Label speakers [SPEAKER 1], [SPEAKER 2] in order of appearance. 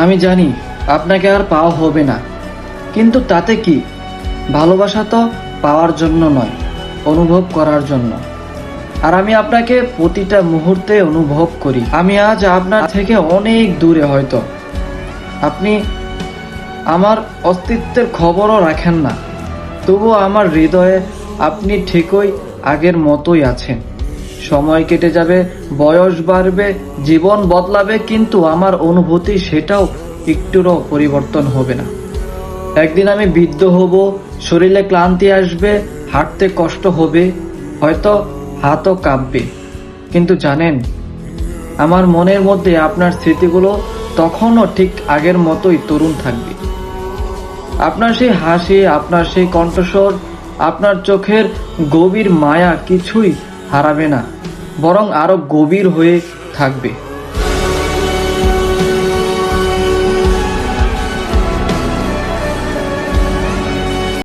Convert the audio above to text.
[SPEAKER 1] আমি জানি আপনাকে আর পাওয়া হবে না, কিন্তু তাতে কি? ভালোবাসা তো পাওয়ার জন্য নয়, অনুভব করার জন্য। আর আমি আপনাকে প্রতিটা মুহূর্তে অনুভব করি। আমি আজ আপনার থেকে অনেক দূরে, হয়তো আপনি আমার অস্তিত্বের খবরও রাখেন না, তবুও আমার হৃদয়ে আপনি ঠিকই আগের মতোই আছেন। সময় কেটে যাবে, বয়স বাড়বে, জীবন বদলাবে, কিন্তু আমার অনুভূতি সেটাও একটুরও পরিবর্তন হবে না। একদিন আমি বৃদ্ধ হব, শরীরে ক্লান্তি আসবে, হাঁটতে কষ্ট হবে, হয়তো হাতও কাঁপবে, কিন্তু জানেন, আমার মনের মধ্যে আপনার স্মৃতিগুলো তখনও ঠিক আগের মতোই তরুণ থাকবে। আপনার সেই হাসি, আপনার সেই কণ্ঠস্বর, আপনার চোখের গভীর মায়া কিছুই হারাবে না, বরং আরো গভীর হয়ে থাকবে।